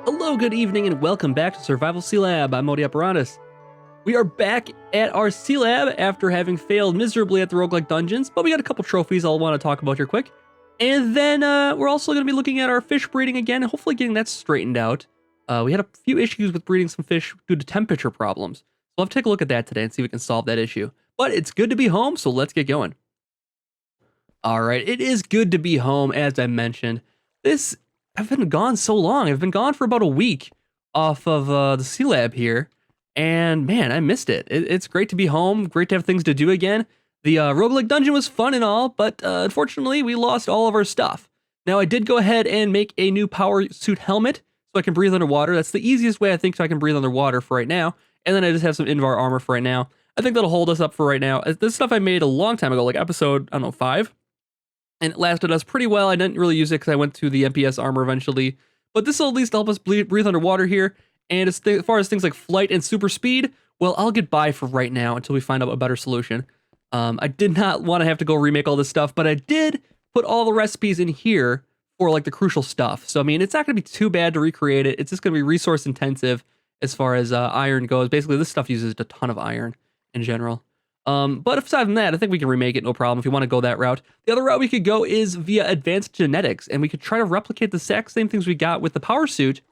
Hello, good evening, and welcome back to Survival Sealab. I'm Modpacks. We are back at our Sealab after having failed miserably at the roguelike dungeons, but we got a couple trophies I'll want to talk about here quick. And then we're also going to be looking at our fish breeding again, and hopefully getting that straightened out. We had a few issues with breeding some fish due to temperature problems. So we'll have to take a look at that today and see if we can solve that issue. But it's good to be home, so let's get going. Alright, it is good to be home, as I mentioned. I've been gone so long. I've been gone for about a week off of the Sealab here. And man, I missed it. It's great to be home. Great to have things to do again. The roguelike dungeon was fun and all, but unfortunately, we lost all of our stuff. Now, I did go ahead and make a new power suit helmet so I can breathe underwater. That's the easiest way I think so I can breathe underwater for right now. And then I just have some Invar armor for right now. I think that'll hold us up for right now. This stuff I made a long time ago, like episode, I don't know, 5. And it lasted us pretty well. I didn't really use it because I went to the MPS armor eventually. But this will at least help us breathe underwater here. And as far as things like flight and super speed, well, I'll get by for right now until we find out a better solution. I did not want to have to go remake all this stuff, but I did put all the recipes in here for like the crucial stuff. So, I mean, it's not going to be too bad to recreate it. It's just going to be resource intensive as far as iron goes. Basically, this stuff uses a ton of iron in general. But aside from that, I think we can remake it, no problem, if you want to go that route. The other route we could go is via advanced genetics, and we could try to replicate the exact same things we got with the power suit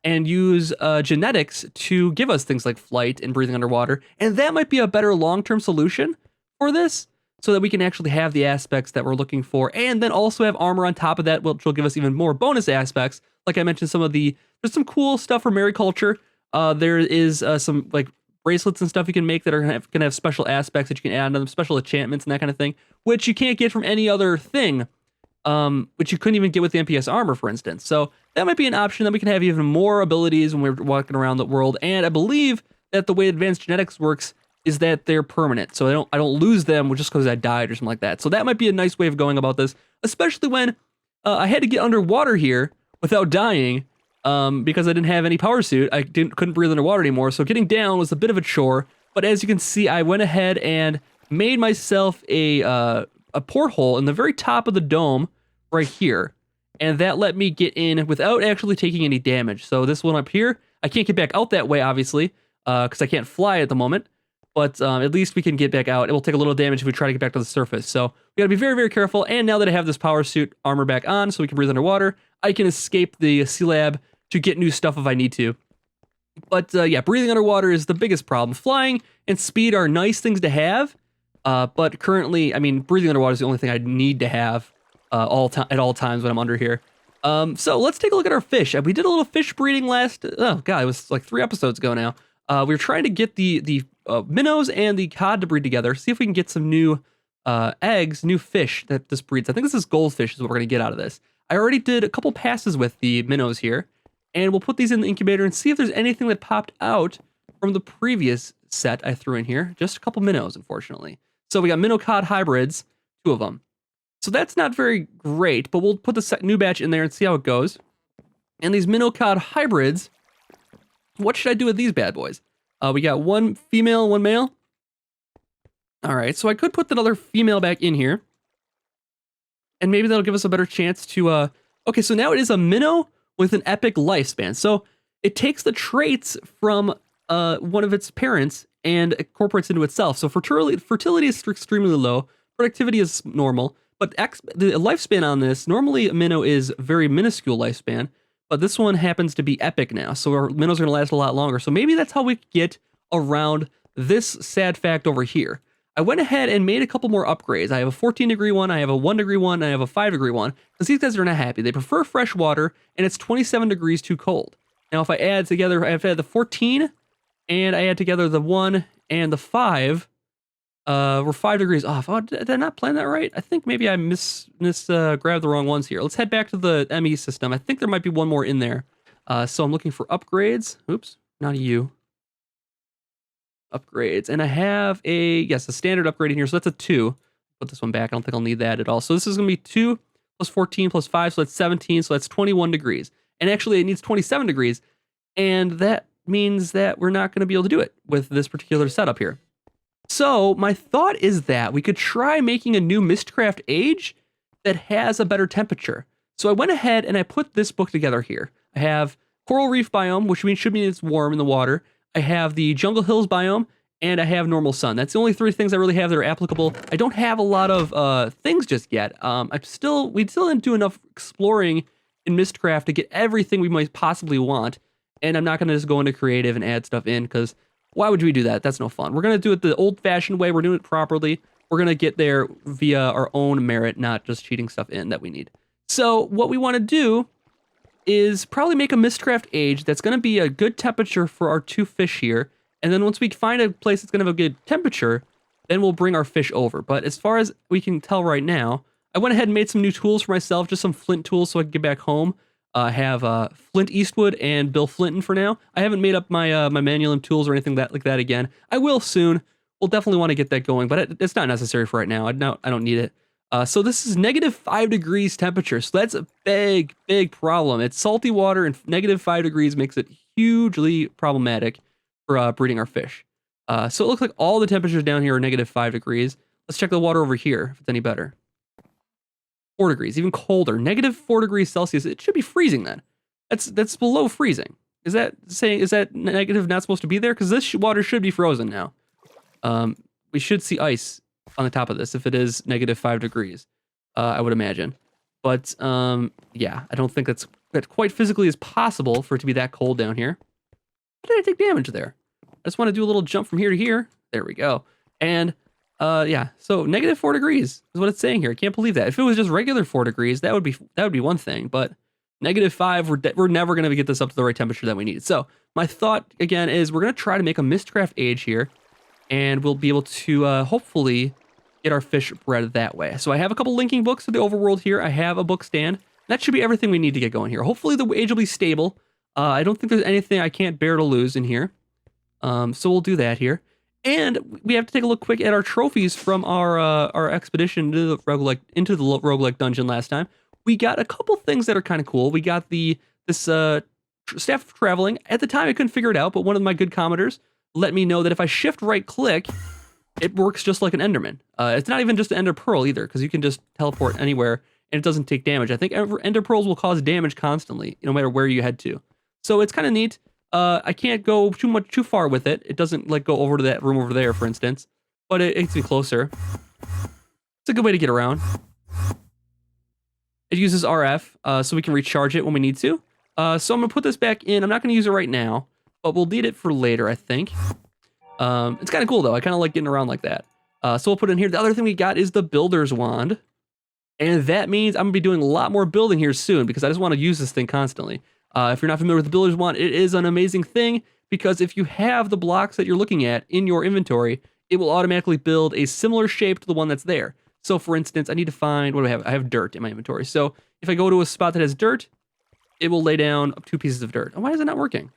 and use genetics to give us things like flight and breathing underwater. And that might be a better long-term solution for this, so that we can actually have the aspects that we're looking for, and then also have armor on top of that, which will give us even more bonus aspects. Like I mentioned, there's some cool stuff for Mariculture. There is some like bracelets and stuff you can make that are gonna have special aspects that you can add on them, special enchantments and that kind of thing, which you can't get from any other thing, which you couldn't even get with the MPS armor, for instance. So that might be an option. That we can have even more abilities when we're walking around the world. And I believe that the way advanced genetics works is that they're permanent, so I don't lose them just because I died or something like that. So that might be a nice way of going about this, especially when I had to get underwater here without dying. Because I didn't have any power suit, I couldn't breathe underwater anymore, so getting down was a bit of a chore. But as you can see, I went ahead and made myself a porthole in the very top of the dome right here, and that let me get in without actually taking any damage. So this one up here, I can't get back out that way, obviously, because I can't fly at the moment, but at least we can get back out. It will take a little damage if we try to get back to the surface, so we gotta be very, very careful. And now that I have this power suit armor back on so we can breathe underwater, I can escape the Sealab to get new stuff if I need to. But yeah, breathing underwater is the biggest problem. Flying and speed are nice things to have, but currently, I mean, breathing underwater is the only thing I need to have at all times when I'm under here. So let's take a look at our fish. We did a little fish breeding it was like 3 episodes ago now. We were trying to get the minnows and the cod to breed together, see if we can get some new eggs, new fish that this breeds. I think this is goldfish is what we're gonna get out of this. I already did a couple passes with the minnows here, and we'll put these in the incubator and see if there's anything that popped out from the previous set I threw in here. Just a couple minnows, unfortunately. So we got minnow cod hybrids, 2 of them. So that's not very great, but we'll put the new batch in there and see how it goes. And these minnow cod hybrids, what should I do with these bad boys? We got 1 female, 1 male. All right, so I could put that other female back in here, and maybe that'll give us a better chance to, okay, so now it is a minnow with an epic lifespan. So it takes the traits from one of its parents and incorporates into itself. So fertility is extremely low, productivity is normal, but the lifespan on this, normally a minnow is very minuscule lifespan, but this one happens to be epic now. So our minnows are gonna last a lot longer. So maybe that's how we get around this sad fact over here. I went ahead and made a couple more upgrades. I have a 14-degree one, I have a 1-degree one, and I have a 5-degree one, because these guys are not happy. They prefer fresh water, and it's 27 degrees too cold. Now, if I add together, I've had the 14, and I add together the 1 and the 5, we're 5 degrees off. Oh, did I not plan that right? I think maybe I grabbed the wrong ones here. Let's head back to the ME system. I think there might be one more in there. So I'm looking for upgrades. Oops, not a U. Upgrades, and I have a standard upgrade in here, so that's a 2. Put this one back. I don't think I'll need that at all. So this is gonna be 2 plus 14 plus 5, so that's 17, so that's 21 degrees. And actually it needs 27 degrees, and that means that we're not gonna be able to do it with this particular setup here. So my thought is that we could try making a new Mistcraft Age that has a better temperature. So I went ahead and I put this book together here. I have coral reef biome, which should mean it's warm in the water. I have the jungle hills biome, and I have normal sun. That's the only 3 things I really have that are applicable. I don't have a lot of things just yet. We still didn't do enough exploring in Mistcraft to get everything we might possibly want. And I'm not going to just go into creative and add stuff in, because why would we do that? That's no fun. We're going to do it the old-fashioned way. We're doing it properly. We're going to get there via our own merit, not just cheating stuff in that we need. So what we want to do is probably make a Mistcraft age that's going to be a good temperature for our 2 fish here. And then once we find a place that's going to have a good temperature, then we'll bring our fish over. But as far as we can tell right now, I went ahead and made some new tools for myself, just some flint tools so I can get back home. I have Flint Eastwood and Bill Flinton for now. I haven't made up my my Manualum tools or anything like that again. I will soon. We'll definitely want to get that going, but it's not necessary for right now. I don't need it. So this is -5 degrees temperature, so that's a big problem. It's salty water, and -5 degrees makes it hugely problematic for breeding our fish. So it looks like all the temperatures down here are -5 degrees. Let's check the water over here if it's any better. 4 degrees, even colder. -4 degrees Celsius. It should be freezing then. That's below freezing. Is that negative not supposed to be there? Because this water should be frozen now. We should see ice on the top of this if it is -5 degrees. I would imagine. But yeah, I don't think that quite physically is possible for it to be that cold down here. How did I take damage there? I just want to do a little jump from here to here. There we go. And yeah, so -4 degrees is what it's saying here. I can't believe that. If it was just regular 4 degrees, that would be one thing. But -5, we're never going to get this up to the right temperature that we need. So my thought again is we're going to try to make a Mistcraft age here, and we'll be able to hopefully get our fish bred that way. So I have a couple linking books to the overworld here. I have a book stand. That should be everything we need to get going here. Hopefully the age will be stable. I don't think there's anything I can't bear to lose in here. So we'll do that here. And we have to take a look quick at our trophies from our expedition into the roguelike dungeon last time. We got a couple things that are kind of cool. We got this staff of traveling. At the time, I couldn't figure it out, but one of my good commenters let me know that if I shift right click, it works just like an Enderman. It's not even just an Ender Pearl either, because you can just teleport anywhere and it doesn't take damage. I think Ender Pearls will cause damage constantly, no matter where you head to. So it's kind of neat. I can't go too far with it. It doesn't like go over to that room over there, for instance, but it gets me closer. It's a good way to get around. It uses RF, so we can recharge it when we need to. So I'm gonna put this back in. I'm not gonna use it right now, but we'll need it for later, I think. It's kind of cool though. I kind of like getting around like that. So we'll put it in here. The other thing we got is the Builder's Wand, and that means I'm gonna be doing a lot more building here soon because I just want to use this thing constantly. If you're not familiar with the Builder's Wand, it is an amazing thing because if you have the blocks that you're looking at in your inventory, it will automatically build a similar shape to the one that's there. So for instance, I need to find, what do I have? I have dirt in my inventory. So if I go to a spot that has dirt, it will lay down 2 pieces of dirt. Oh, why is it not working?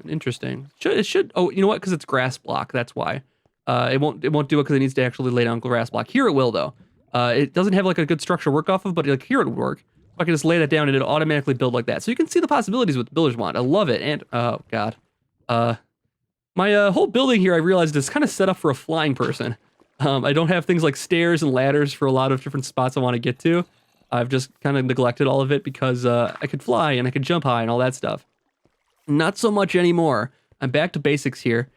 Interesting. It should, oh, you know what? Because it's grass block, that's why. It won't do it because it needs to actually lay down grass block. Here it will though. It doesn't have like a good structure to work off of, but like here it would work. I can just lay that down and it'll automatically build like that. So you can see the possibilities with the Builder's Wand. I love it. And, oh God. My whole building here, I realized, is kind of set up for a flying person. I don't have things like stairs and ladders for a lot of different spots I want to get to. I've just kind of neglected all of it because I could fly and I could jump high and all that stuff. Not so much anymore. I'm back to basics here.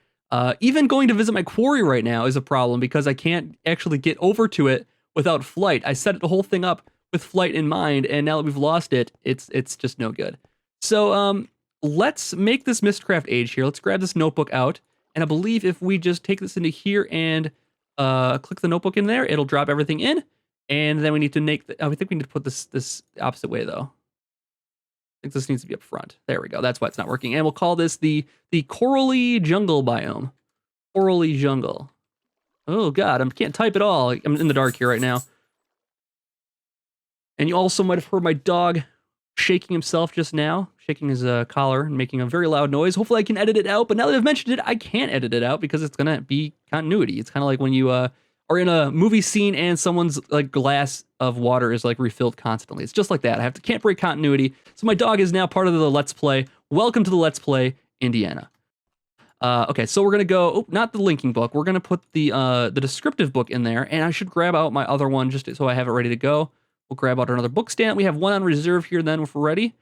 Even going to visit my quarry right now is a problem because I can't actually get over to it without flight. I set the whole thing up with flight in mind, and now that we've lost it, it's just no good. So let's make this Mistcraft age here. Let's grab this notebook out, and I believe if we just take this into here and click the notebook in there, it'll drop everything in, and then we need to make I think we need to put this opposite way though. I think this needs to be up front. There we go. That's why it's not working. And we'll call this the Corally Jungle biome. Corally Jungle. Oh God, I can't type at all. I'm in the dark here right now. And you also might have heard my dog shaking himself just now, shaking his collar and making a very loud noise. Hopefully I can edit it out, but now that I've mentioned it, I can't edit it out because it's gonna be continuity. It's kind of like when you are in a movie scene and someone's like glass of water is like refilled constantly. It's just like that. Can't break continuity. So my dog is now part of the Let's Play. Welcome to the Let's Play, Indiana. Okay, so we're gonna go, not the linking book. We're gonna put the descriptive book in there, and I should grab out my other one just so I have it ready to go. We'll grab out another book stand. We have one on reserve here then if we're ready.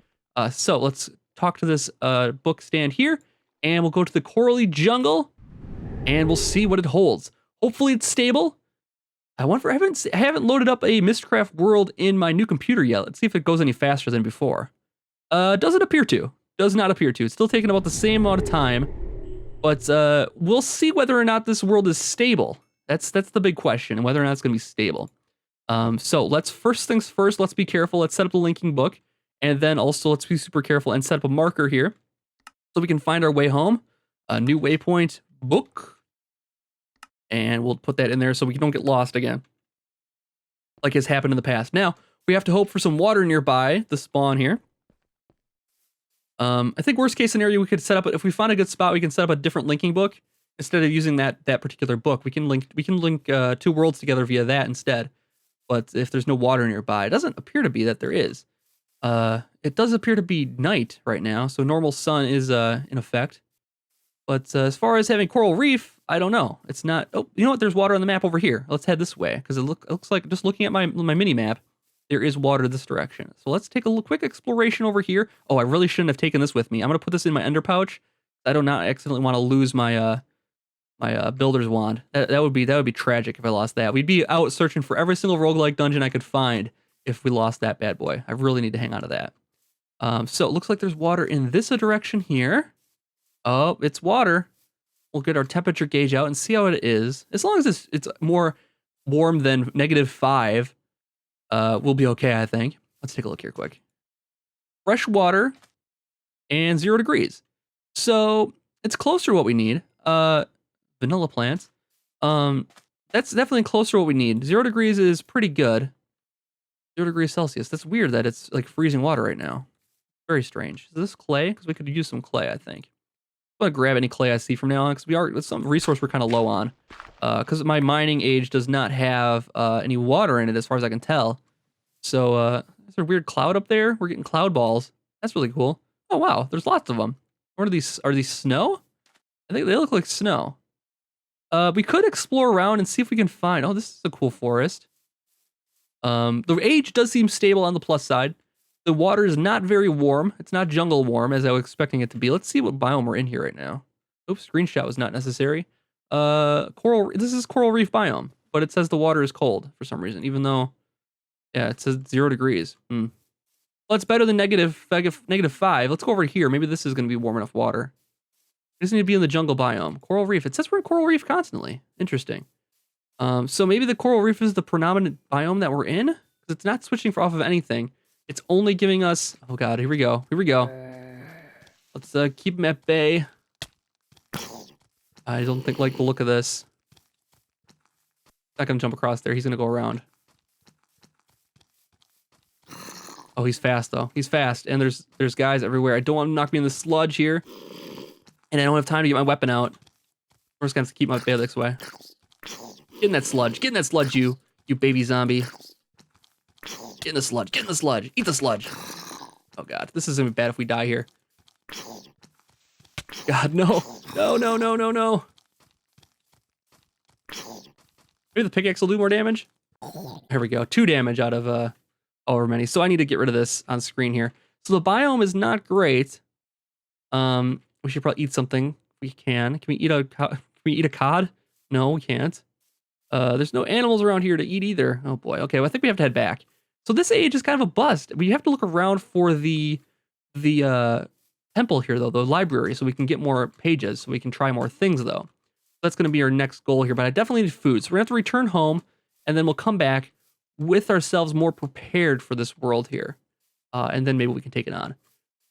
So let's talk to this book stand here, and we'll go to the corally jungle, and we'll see what it holds. Hopefully it's stable. I haven't loaded up a Mistcraft world in my new computer yet. Let's see if it goes any faster than before. Doesn't appear to. Does not appear to. It's still taking about the same amount of time, but we'll see whether or not this world is stable. That's the big question, and whether or not it's going to be stable. So first things first, let's be careful. Let's set up the linking book, and then also let's be super careful and set up a marker here so we can find our way home. A new waypoint book. And we'll put that in there so we don't get lost again, like has happened in the past. Now, we have to hope for some water nearby the spawn here. I think worst case scenario, we could set up, if we find a good spot, we can set up a different linking book. Instead of using that particular book, we can link two worlds together via that instead. But if there's no water nearby, it doesn't appear to be that there is. It does appear to be night right now, so normal sun is in effect. But as far as having coral reef, I don't know. It's not. Oh, you know what? There's water on the map over here. Let's head this way because it looks like, just looking at my mini map, there is water this direction. So let's take a quick exploration over here. Oh, I really shouldn't have taken this with me. I'm gonna put this in my ender pouch. I do not accidentally want to lose my my builder's wand. That would be tragic if I lost that. We'd be out searching for every single roguelike dungeon I could find if we lost that bad boy. I really need to hang on to that. So it looks like there's water in this direction here. Oh, it's water. We'll get our temperature gauge out and see how it is. As long as it's more warm than -5, we'll be okay, I think. Let's take a look here quick. Fresh water and 0 degrees. So it's closer to what we need. Vanilla plants. That's definitely closer to what we need. 0 degrees is pretty good. 0 degrees Celsius. That's weird that it's like freezing water right now. Very strange. Is this clay? Because we could use some clay, I think. I'm gonna grab any clay I see from now on because it's some resource we're kind of low on. Because my mining age does not have any water in it as far as I can tell. So there's a weird cloud up there. We're getting cloud balls. That's really cool. Oh wow, there's lots of them. What are these? Are these snow? I think they look like snow. We could explore around and see if we can find. Oh, this is a cool forest. The age does seem stable on the plus side. The water is not very warm. It's not jungle warm as I was expecting it to be. Let's see what biome we're in here right now. Oops, screenshot was not necessary. This is coral reef biome, but it says the water is cold for some reason, even though, yeah, it says 0 degrees. Well, it's better than -5. Let's go over here. Maybe this is going to be warm enough water. We just need to be in the jungle biome. Coral reef. It says we're in coral reef constantly. Interesting. So maybe the coral reef is the predominant biome that we're in, because it's not switching off of anything. It's only giving us, oh god, here we go. Here we go. Let's keep him at bay. I don't like the look of this. Not gonna jump across there. He's gonna go around. Oh, he's fast though. He's fast, and there's guys everywhere. I don't want him to knock me in the sludge here, and I don't have time to get my weapon out. We're just gonna have to keep my bay this way. Get in that sludge. Get in that sludge, you baby zombie. Get in the sludge. Get in the sludge. Eat the sludge. Oh god, this is gonna be bad if we die here. God, no. No, no, no, no, no. Maybe the pickaxe will do more damage? Here we go. 2 damage out of however many. So I need to get rid of this on screen here. So the biome is not great. We should probably eat something. We can. Can we eat a cod? No, we can't. There's no animals around here to eat either. Oh boy. Okay, well, I think we have to head back. So this age is kind of a bust. We have to look around for the temple here, though, the library, so we can get more pages, so we can try more things, though. That's going to be our next goal here, but I definitely need food. So we're going to have to return home, and then we'll come back with ourselves more prepared for this world here. And then maybe we can take it on.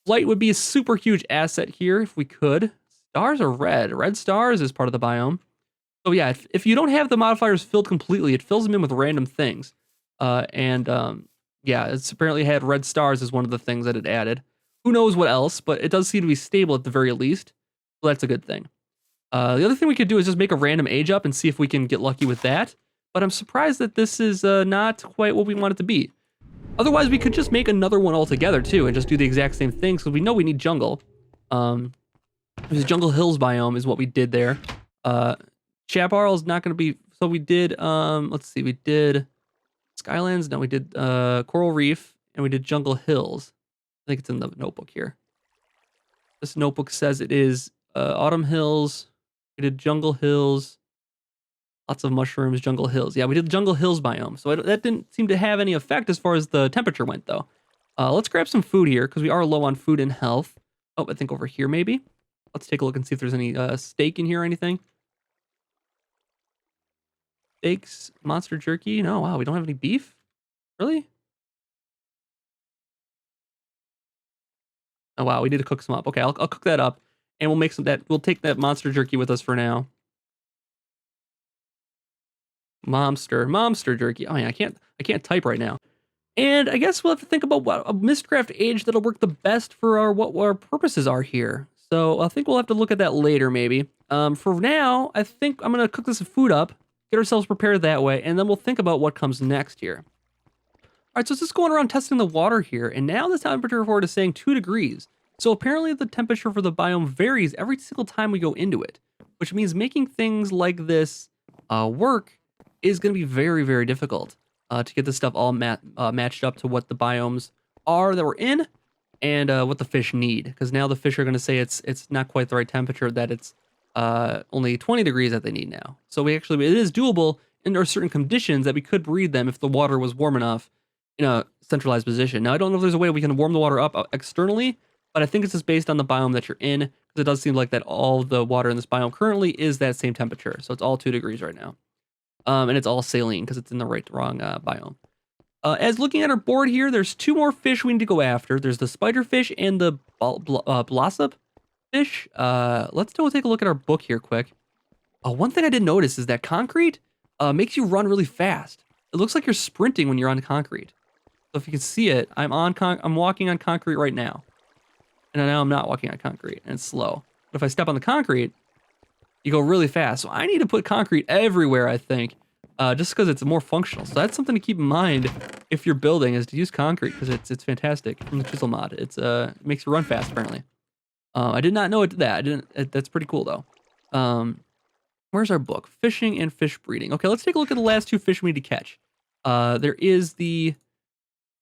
Light would be a super huge asset here if we could. Stars are red. Red stars is part of the biome. So yeah, if you don't have the modifiers filled completely, it fills them in with random things. Yeah, it's apparently had red stars as one of the things that it added. Who knows what else, but it does seem to be stable at the very least. So that's a good thing. The other thing we could do is just make a random age up and see if we can get lucky with that. But I'm surprised that this is not quite what we want it to be. Otherwise, we could just make another one altogether too and just do the exact same things because we know we need jungle. This Jungle Hills biome is what we did there. Chaparral is not going to be, so we did, let's see, we did Skylands? No, we did Coral Reef, and we did Jungle Hills. I think it's in the notebook here. This notebook says it is Autumn Hills. We did Jungle Hills. Lots of mushrooms, Jungle Hills. Yeah, we did the Jungle Hills biome. So that didn't seem to have any effect as far as the temperature went, though. Let's grab some food here, because we are low on food and health. Oh, I think over here, maybe? Let's take a look and see if there's any steak in here or anything. Steaks, monster jerky. No, wow, we don't have any beef? Really? Oh, wow, we need to cook some up. Okay, I'll cook that up, and we'll make some that. We'll take that monster jerky with us for now. Momster jerky. Oh, yeah, I can't type right now. And I guess we'll have to think about what a Mistcraft age that'll work the best for what our purposes are here. So I think we'll have to look at that later, maybe. For now, I think I'm gonna cook this food up, get ourselves prepared that way, and then we'll think about what comes next here. All right, so it's just going around testing the water here, and now the temperature report is saying 2 degrees. So apparently the temperature for the biome varies every single time we go into it, which means making things like this work is going to be very, very difficult to get this stuff all matched up to what the biomes are that we're in and what the fish need. Because now the fish are going to say it's not quite the right temperature, that it's only 20 degrees that they need now. So it is doable under certain conditions that we could breed them if the water was warm enough in a centralized position. Now, I don't know if there's a way we can warm the water up externally, but I think it's just based on the biome that you're in, because it does seem like that all the water in this biome currently is that same temperature. So it's all 2 degrees right now. And it's all saline because it's in the wrong biome. As looking at our board here, there's 2 more fish we need to go after. There's the spiderfish and the blossom fish. Let's take a look at our book here quick. One thing I did notice is that concrete makes you run really fast. It looks like you're sprinting when you're on concrete. So if you can see it, I'm walking on concrete right now. And now I'm not walking on concrete, and it's slow. But if I step on the concrete, you go really fast. So I need to put concrete everywhere, I think, just because it's more functional. So that's something to keep in mind if you're building, is to use concrete, because it's fantastic from the chisel mod. It makes you run fast, apparently. I did not know it did that. That's pretty cool, though. Where's our book? Fishing and fish breeding. Okay, let's take a look at the last 2 fish we need to catch. There is the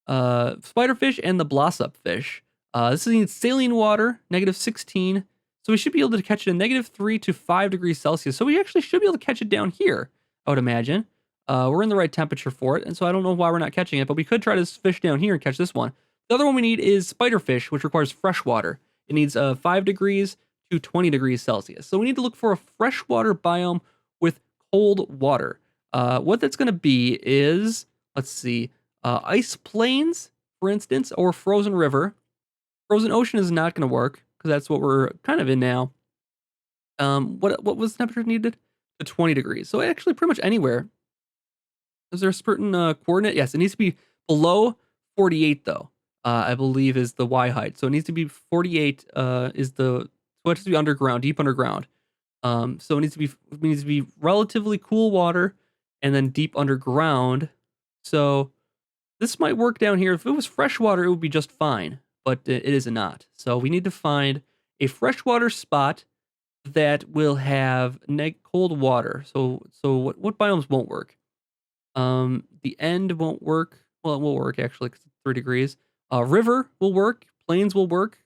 spiderfish and the blossom fish. This needs saline water, -16. So we should be able to catch it in -3 to 5 degrees Celsius. So we actually should be able to catch it down here, I would imagine. We're in the right temperature for it, and so I don't know why we're not catching it, but we could try to fish down here and catch this one. The other one we need is spiderfish, which requires fresh water. It needs 5 degrees to 20 degrees Celsius. So we need to look for a freshwater biome with cold water. What that's going to be is, let's see, ice plains, for instance, or frozen river. Frozen ocean is not going to work, because that's what we're kind of in now. What was the temperature needed? To 20 degrees. So actually pretty much anywhere. Is there a certain coordinate? Yes, it needs to be below 48, though, I believe is the Y height. So it needs to be 48 so it has to be underground, deep underground. So it needs to be relatively cool water and then deep underground. So this might work down here. If it was fresh water, it would be just fine, but it is not. So we need to find a freshwater spot that will have cold water. So what biomes won't work? The end won't work. Well, it will work actually, because it's 3 degrees. River will work. Plains will work.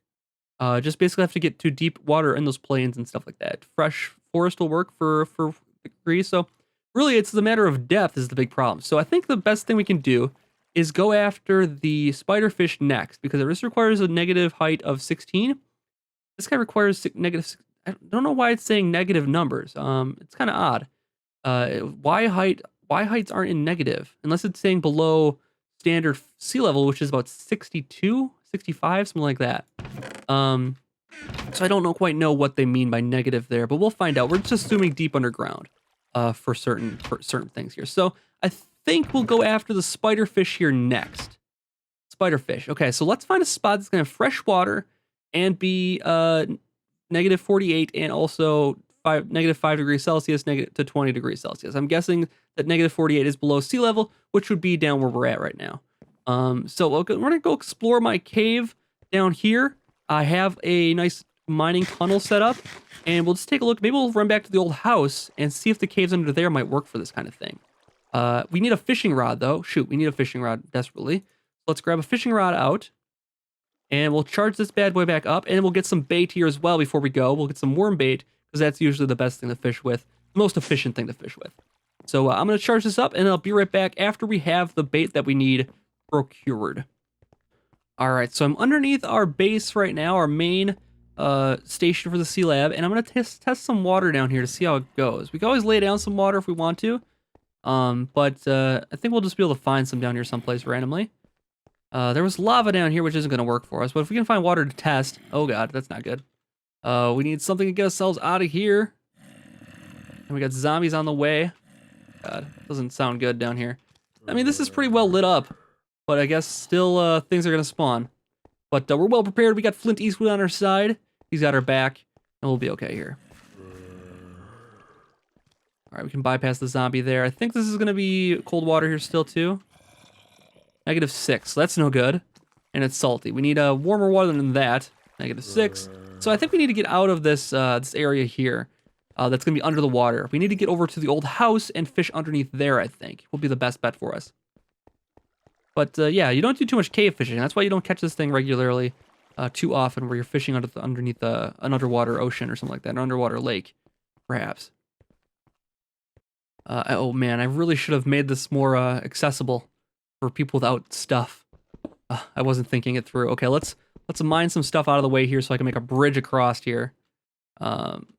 Just basically have to get to deep water in those plains and stuff like that. Fresh forest will work for degrees. So really, it's the matter of depth is the big problem. So I think the best thing we can do is go after the spiderfish next, because this requires a negative height of 16. This guy requires negative. I don't know why it's saying negative numbers. It's kind of odd. Y heights aren't in negative unless it's saying below standard sea level, which is about 62, 65, something like that. So I don't quite know what they mean by negative there, but we'll find out. We're just assuming deep underground for certain things here. So I think we'll go after the spiderfish here next. Spiderfish. Okay, so let's find a spot that's going to have fresh water and be negative 48 and also negative 5 degrees Celsius to 20 degrees Celsius. I'm guessing that negative 48 is below sea level, which would be down where we're at right now. So we're going to go explore my cave down here. I have a nice mining tunnel set up, and we'll just take a look. Maybe we'll run back to the old house and see if the caves under there might work for this kind of thing. We need a fishing rod, though. Shoot, we need a fishing rod desperately. Let's grab a fishing rod out, and we'll charge this bad boy back up, and we'll get some bait here as well before we go. We'll get some worm bait, because that's usually the best thing to fish with, the most efficient thing to fish with. So I'm going to charge this up, and I'll be right back after we have the bait that we need procured. All right, so I'm underneath our base right now, our main station for the Sealab, and I'm going to test some water down here to see how it goes. We can always lay down some water if we want to, but I think we'll just be able to find some down here someplace randomly. There was lava down here, which isn't going to work for us, but if we can find water to test... Oh, God, that's not good. We need something to get ourselves out of here. And we got zombies on the way. God, doesn't sound good down here. I mean, this is pretty well lit up, but I guess still things are going to spawn. But we're well prepared. We got Flint Eastwood on our side. He's got our back, and we'll be okay here. All right, we can bypass the zombie there. I think this is going to be cold water here still, too. -6, so that's no good. And it's salty. We need warmer water than that. -6. So I think we need to get out of this this area here. That's going to be under the water. We need to get over to the old house and fish underneath there, I think. Will be the best bet for us. But yeah, you don't do too much cave fishing. That's why you don't catch this thing regularly too often, where you're fishing underneath an underwater ocean or something like that, an underwater lake, perhaps. Oh man, I really should have made this more accessible for people without stuff. I wasn't thinking it through. Okay, let's mine some stuff out of the way here so I can make a bridge across here.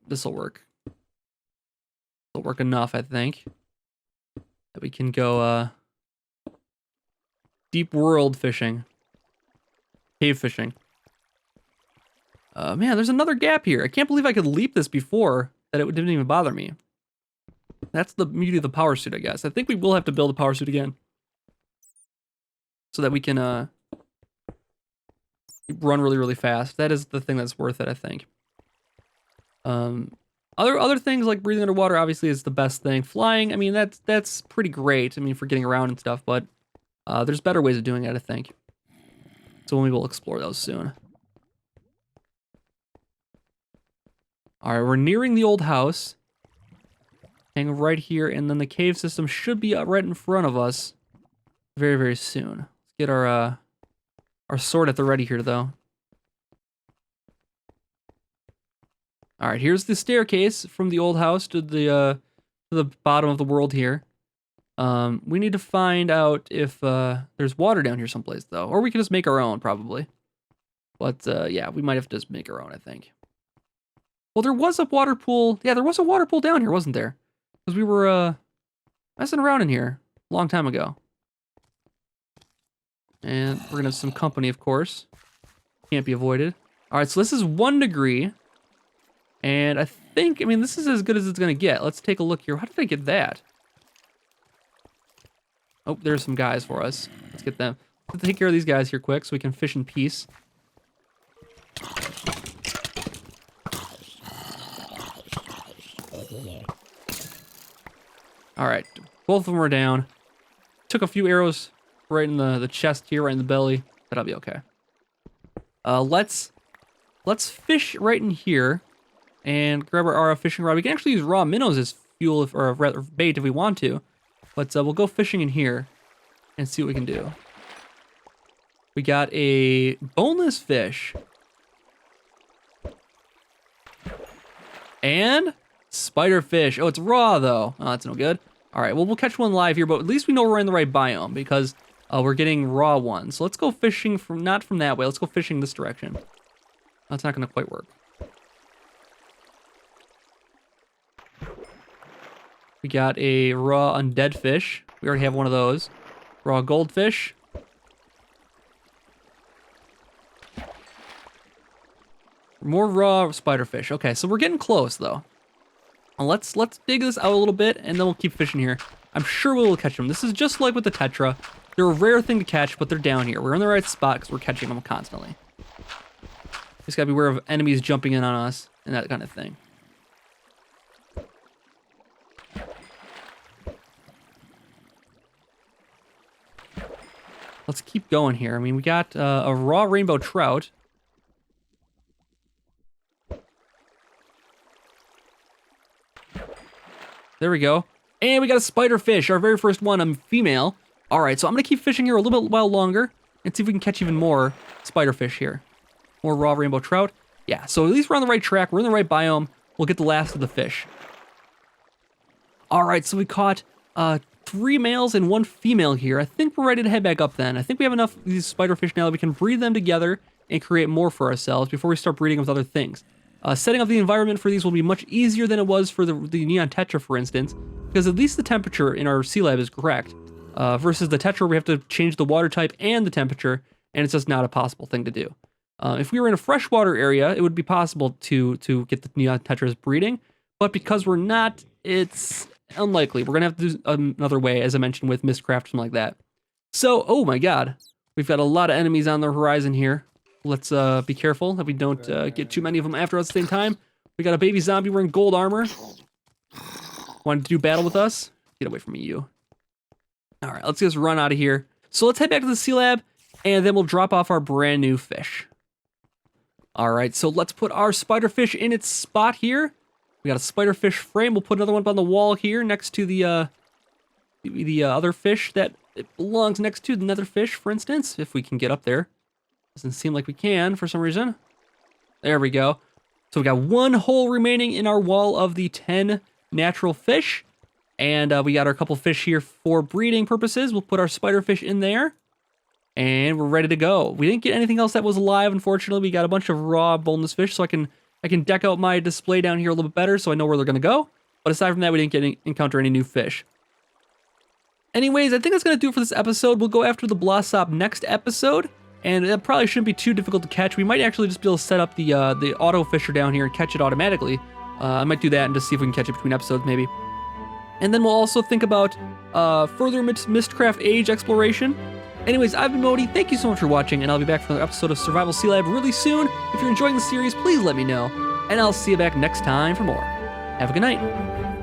This will work. It'll work enough, I think, that we can go deep world fishing, cave fishing. Man, there's another gap here. I can't believe I could leap this before that it didn't even bother me. That's the beauty of the power suit, I guess. I think we will have to build a power suit again so that we can run really, really fast. That is the thing that's worth it, I think. Other things like breathing underwater obviously is the best thing. Flying, I mean, that's pretty great. I mean, for getting around and stuff, but there's better ways of doing it, I think. So we will explore those soon. All right, we're nearing the old house. Hang right here, and then the cave system should be right in front of us very, very soon. Let's get our sword at the ready here, though. All right, here's the staircase from the old house to the bottom of the world here. We need to find out if there's water down here someplace, though. Or we can just make our own, probably. But, yeah, we might have to just make our own, I think. Well, there was a water pool. Yeah, there was a water pool down here, wasn't there? Because we were messing around in here a long time ago. And we're going to have some company, of course. Can't be avoided. All right, so this is 1 degree. And I think, I mean, this is as good as it's going to get. Let's take a look here. How did I get that? Oh, there's some guys for us. Let's get them. Let's take care of these guys here quick so we can fish in peace. All right, both of them are down. Took a few arrows right in the chest here, right in the belly. That'll be okay. Let's fish right in here and grab our fishing rod. We can actually use raw minnows as fuel or rather bait if we want to, but we'll go fishing in here and see what we can do. We got a boneless fish and spiderfish. Oh, it's raw though. Oh, that's no good. All right, well, we'll catch one live here, but at least we know we're in the right biome because we're getting raw ones. So let's go fishing not from that way. Let's go fishing this direction. That's not going to quite work. We got a raw undead fish. We already have one of those. Raw goldfish. More raw spiderfish. Okay, so we're getting close though. Let's dig this out a little bit, and then we'll keep fishing here. I'm sure we will catch them. This is just like with the tetra. They're a rare thing to catch, but they're down here. We're in the right spot because we're catching them constantly. Just gotta be aware of enemies jumping in on us and that kind of thing. Let's keep going here. I mean, we got a raw rainbow trout. There we go. And we got a spiderfish, our very first one, a female. All right, so I'm gonna keep fishing here a little bit while longer and see if we can catch even more spiderfish here. More raw rainbow trout. Yeah, so at least we're on the right track. We're in the right biome. We'll get the last of the fish. All right, so we caught 3 males and 1 female here. I think we're ready to head back up then. I think we have enough of these spiderfish now that we can breed them together and create more for ourselves before we start breeding with other things. Setting up the environment for these will be much easier than it was for the neon tetra, for instance, because at least the temperature in our Sealab is correct, versus the tetra we have to change the water type and the temperature, and it's just not a possible thing to do. If we were in a freshwater area, it would be possible to get the neon tetras breeding, but because we're not, it's unlikely. We're gonna have to do another way, as I mentioned, with Mistcraft, something like that. So, oh my god, we've got a lot of enemies on the horizon here. Let's be careful that we don't get too many of them after us at the same time. We got a baby zombie wearing gold armor. Wanted to do battle with us? Get away from me, you. All right, let's just run out of here. So let's head back to the Sealab, and then we'll drop off our brand new fish. All right, so let's put our spiderfish in its spot here. We got a spiderfish frame. We'll put another one up on the wall here next to the other fish that it belongs next to, the nether fish, for instance, if we can get up there. Doesn't seem like we can for some reason. There we go. So we got 1 hole remaining in our wall of the 10 natural fish. And we got our couple fish here for breeding purposes. We'll put our spiderfish in there. And we're ready to go. We didn't get anything else that was alive, unfortunately. We got a bunch of raw boneless fish, so I can deck out my display down here a little bit better so I know where they're going to go. But aside from that, we didn't encounter any new fish. Anyways, I think that's going to do it for this episode. We'll go after the Blossop next episode. And it probably shouldn't be too difficult to catch. We might actually just be able to set up the auto fisher down here and catch it automatically. I might do that and just see if we can catch it between episodes, maybe. And then we'll also think about further Mistcraft Age exploration. Anyways, I've been Modi. Thank you so much for watching, and I'll be back for another episode of Survival Sealab really soon. If you're enjoying the series, please let me know, and I'll see you back next time for more. Have a good night.